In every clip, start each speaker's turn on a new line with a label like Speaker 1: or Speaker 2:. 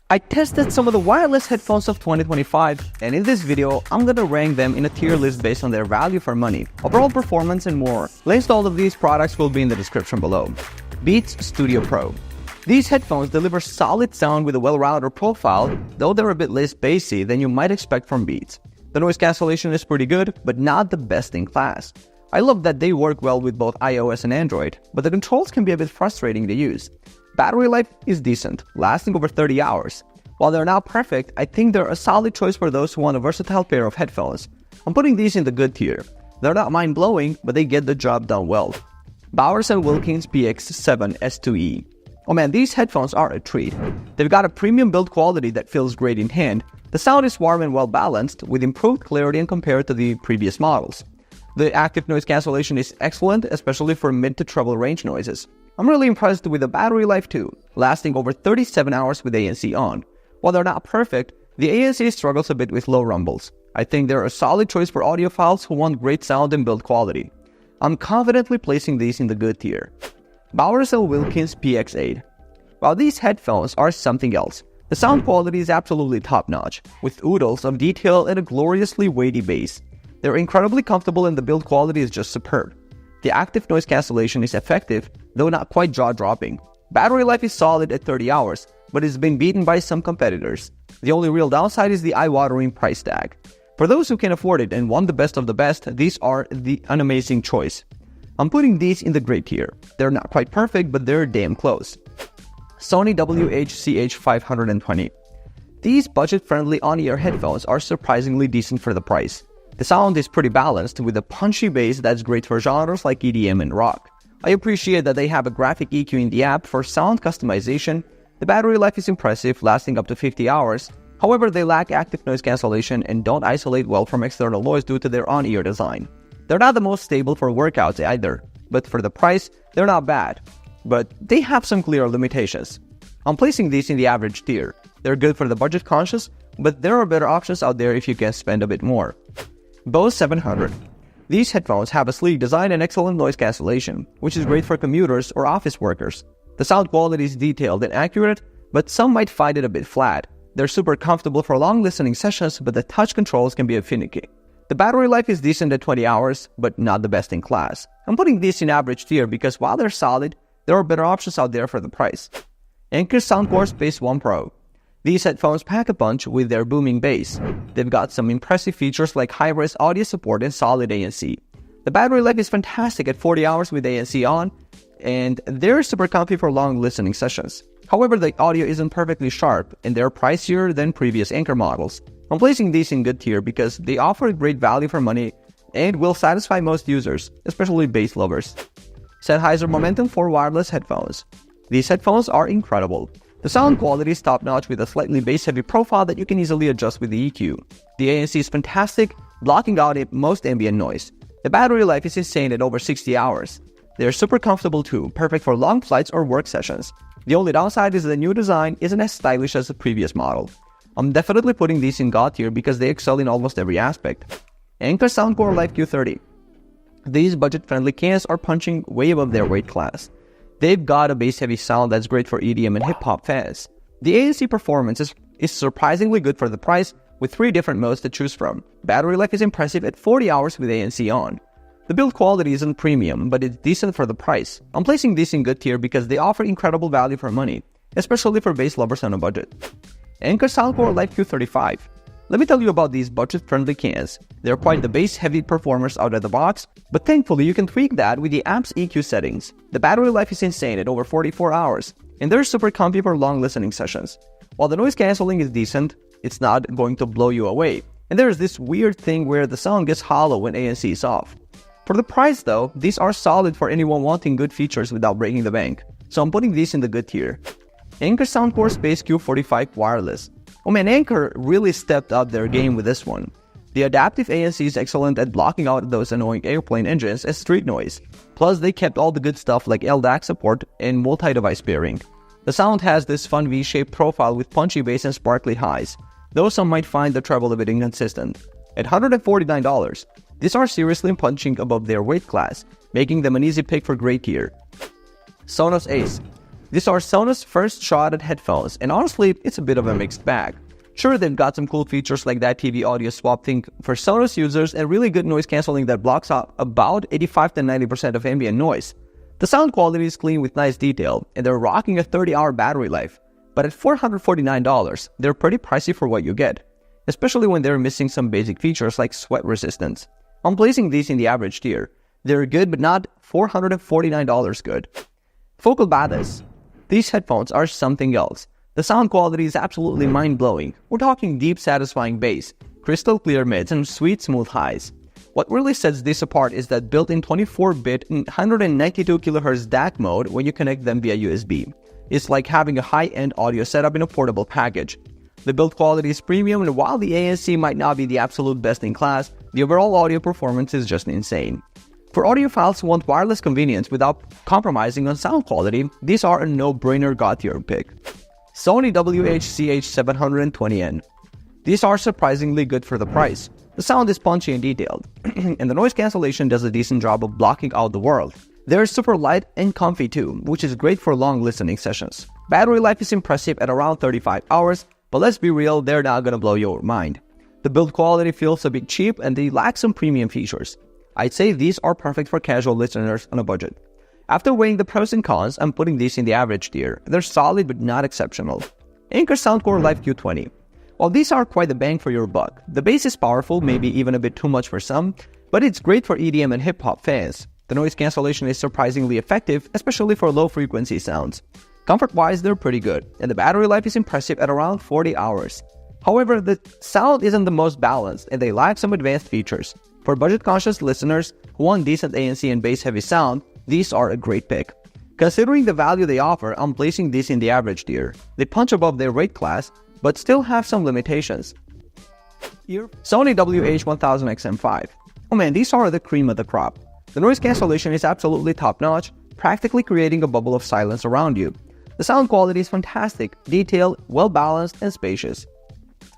Speaker 1: I tested some of the wireless headphones of 2025, and in this video, I'm gonna rank them in a tier list based on their value for money, overall performance, and more. Links to all of these products will be in the description below. Beats Studio Pro. These headphones deliver solid sound with a well-rounded profile, though they're a bit less bassy than you might expect from Beats. The noise cancellation is pretty good, but not the best in class. I love that they work well with both iOS and Android, but the controls can be a bit frustrating to use. Battery life is decent, lasting over 30 hours. While they're not perfect, I think they're a solid choice for those who want a versatile pair of headphones. I'm putting these in the good tier. They're not mind-blowing, but they get the job done well. Bowers & Wilkins PX7 S2E. Oh man, these headphones are a treat. They've got a premium build quality that feels great in hand. The sound is warm and well-balanced, with improved clarity compared to the previous models. The active noise cancellation is excellent, especially for mid to treble range noises. I'm really impressed with the battery life too, lasting over 37 hours with ANC on. While they're not perfect, the ANC struggles a bit with low rumbles. I think they're a solid choice for audiophiles who want great sound and build quality. I'm confidently placing these in the good tier. Bowers & Wilkins PX8. While these headphones are something else, the sound quality is absolutely top-notch, with oodles of detail and a gloriously weighty bass. They're incredibly comfortable and the build quality is just superb. The active noise cancellation is effective, though not quite jaw-dropping. Battery life is solid at 30 hours, but it's been beaten by some competitors. The only real downside is the eye-watering price tag. For those who can afford it and want the best of the best, these are an amazing choice. I'm putting these in the great tier. They're not quite perfect, but they're damn close. Sony WH-CH520. These budget-friendly on-ear headphones are surprisingly decent for the price. The sound is pretty balanced, with a punchy bass that's great for genres like EDM and rock. I appreciate that they have a graphic EQ in the app for sound customization. The battery life is impressive, lasting up to 50 hours. However, they lack active noise cancellation and don't isolate well from external noise due to their on-ear design. They're not the most stable for workouts either, but for the price, they're not bad. But they have some clear limitations. I'm placing these in the average tier. They're good for the budget conscious, but there are better options out there if you can spend a bit more. Bose 700. These headphones have a sleek design and excellent noise cancellation, which is great for commuters or office workers. The sound quality is detailed and accurate, but some might find it a bit flat. They're super comfortable for long listening sessions, but the touch controls can be a finicky. The battery life is decent at 20 hours, but not the best in class. I'm putting these in average tier because while they're solid, there are better options out there for the price. Anker Soundcore Space One Pro. These headphones pack a punch with their booming bass. They've got some impressive features like high-res audio support and solid ANC. The battery life is fantastic at 40 hours with ANC on, and they're super comfy for long listening sessions. However, the audio isn't perfectly sharp, and they're pricier than previous Anker models. I'm placing these in good tier because they offer great value for money and will satisfy most users, especially bass lovers. Sennheiser Momentum 4 wireless headphones. These headphones are incredible. The sound quality is top-notch with a slightly bass-heavy profile that you can easily adjust with the EQ. The ANC is fantastic, blocking out most ambient noise. The battery life is insane at over 60 hours. They're super comfortable too, perfect for long flights or work sessions. The only downside is the new design isn't as stylish as the previous model. I'm definitely putting these in God tier because they excel in almost every aspect. Anker Soundcore Live Q30. These budget-friendly cans are punching way above their weight class. They've got a bass-heavy sound that's great for EDM and hip-hop fans. The ANC performance is surprisingly good for the price, with 3 different modes to choose from. Battery life is impressive at 40 hours with ANC on. The build quality isn't premium, but it's decent for the price. I'm placing these in good tier because they offer incredible value for money, especially for bass lovers on a budget. Anker Soundcore Live Q35. Let me tell you about these budget-friendly cans. They're quite the bass-heavy performers out of the box, but thankfully you can tweak that with the app's EQ settings. The battery life is insane at over 44 hours, and they're super comfy for long listening sessions. While the noise cancelling is decent, it's not going to blow you away, and there's this weird thing where the sound gets hollow when ANC is off. For the price though, these are solid for anyone wanting good features without breaking the bank, so I'm putting these in the good tier. Anker Soundcore Space Q45 Wireless. Oh man, Anker really stepped up their game with this one. The adaptive ANC is excellent at blocking out those annoying airplane engines as street noise. Plus, they kept all the good stuff like LDAC support and multi-device pairing. The sound has this fun V-shaped profile with punchy bass and sparkly highs, though some might find the treble a bit inconsistent. At $149, these are seriously punching above their weight class, making them an easy pick for great gear. Sonos Ace. These are Sonos' first shot at headphones, and honestly, it's a bit of a mixed bag. Sure, they've got some cool features like that TV audio swap thing for Sonos users and really good noise cancelling that blocks out about 85 to 90% of ambient noise. The sound quality is clean with nice detail, and they're rocking a 30-hour battery life. But at $449, they're pretty pricey for what you get, especially when they're missing some basic features like sweat resistance. I'm placing these in the average tier. They're good, but not $449 good. Focal baths. These headphones are something else. The sound quality is absolutely mind-blowing. We're talking deep, satisfying bass, crystal clear mids, and sweet, smooth highs. What really sets this apart is that built-in 24-bit 192 kHz DAC mode when you connect them via USB. It's like having a high-end audio setup in a portable package. The build quality is premium, and while the ANC might not be the absolute best in class, the overall audio performance is just insane. For audiophiles who want wireless convenience without compromising on sound quality, these are a no-brainer god-tier pick. Sony WH-CH720N. These are surprisingly good for the price. The sound is punchy and detailed, and the noise cancellation does a decent job of blocking out the world. They're super light and comfy too, which is great for long listening sessions. Battery life is impressive at around 35 hours, but let's be real, they're not gonna blow your mind. The build quality feels a bit cheap and they lack some premium features. I'd say these are perfect for casual listeners on a budget. After weighing the pros and cons, I'm putting these in the average tier. They're solid but not exceptional. Anker Soundcore Live Q20. While these are quite the bang for your buck, the bass is powerful, maybe even a bit too much for some, but it's great for EDM and hip-hop fans. The noise cancellation is surprisingly effective, especially for low-frequency sounds. Comfort-wise, they're pretty good, and the battery life is impressive at around 40 hours. However, the sound isn't the most balanced, and they lack some advanced features. For budget-conscious listeners who want decent ANC and bass-heavy sound, these are a great pick. Considering the value they offer, I'm placing these in the average tier. They punch above their rate class, but still have some limitations. Sony WH-1000XM5. Oh man, these are the cream of the crop. The noise cancellation is absolutely top-notch, practically creating a bubble of silence around you. The sound quality is fantastic, detailed, well-balanced, and spacious.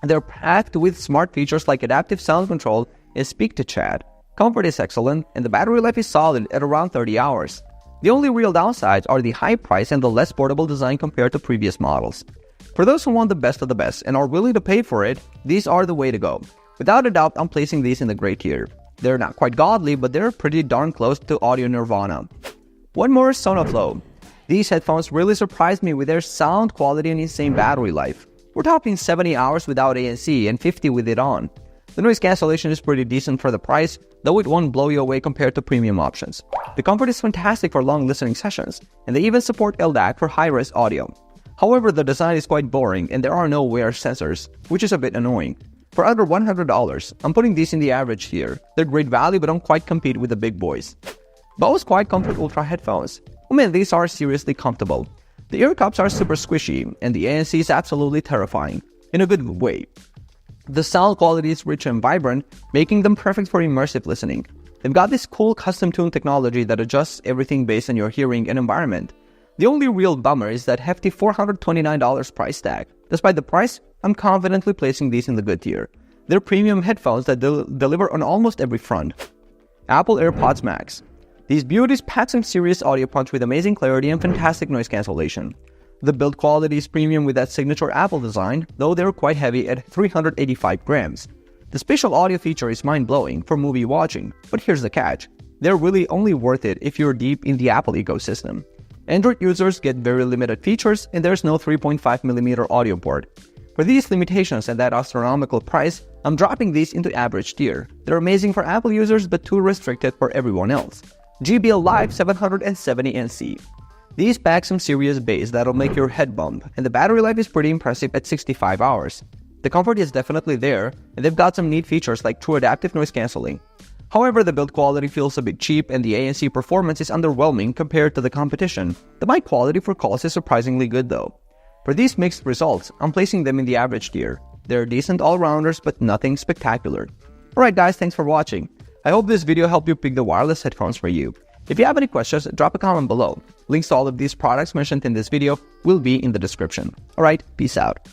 Speaker 1: They're packed with smart features like adaptive sound control and speak-to-chat. Comfort is excellent, and the battery life is solid at around 30 hours. The only real downsides are the high price and the less portable design compared to previous models. For those who want the best of the best and are willing to pay for it, these are the way to go. Without a doubt, I'm placing these in the great tier. They're not quite godly, but they're pretty darn close to audio nirvana. One more is Sonoflow. These headphones really surprised me with their sound quality and insane battery life. We're talking 70 hours without ANC and 50 with it on. The noise cancellation is pretty decent for the price, though it won't blow you away compared to premium options. The comfort is fantastic for long listening sessions, and they even support LDAC for high-res audio. However, the design is quite boring and there are no wear sensors, which is a bit annoying. For under $100, I'm putting these in the average tier. They're great value but don't quite compete with the big boys. Bose quietcomfort Ultra headphones. Oh man, these are seriously comfortable. The ear cups are super squishy, and the ANC is absolutely terrifying, in a good way. The sound quality is rich and vibrant, making them perfect for immersive listening. They've got this cool custom-tuned technology that adjusts everything based on your hearing and environment. The only real bummer is that hefty $429 price tag. Despite the price, I'm confidently placing these in the good tier. They're premium headphones that deliver on almost every front. Apple AirPods Max. These beauties pack some serious audio punch with amazing clarity and fantastic noise cancellation. The build quality is premium with that signature Apple design, though they're quite heavy at 385 grams. The spatial audio feature is mind-blowing for movie watching, but here's the catch. They're really only worth it if you're deep in the Apple ecosystem. Android users get very limited features, and there's no 3.5mm audio port. For these limitations and that astronomical price, I'm dropping these into average tier. They're amazing for Apple users but too restricted for everyone else. JBL Live 770NC. These pack some serious bass that'll make your head bump, and the battery life is pretty impressive at 65 hours. The comfort is definitely there, and they've got some neat features like true adaptive noise cancelling. However, the build quality feels a bit cheap and the ANC performance is underwhelming compared to the competition. The mic quality for calls is surprisingly good though. For these mixed results, I'm placing them in the average tier. They're decent all-rounders but nothing spectacular. Alright guys, thanks for watching. I hope this video helped you pick the wireless headphones for you. If you have any questions, drop a comment below. Links to all of these products mentioned in this video will be in the description. Alright, peace out.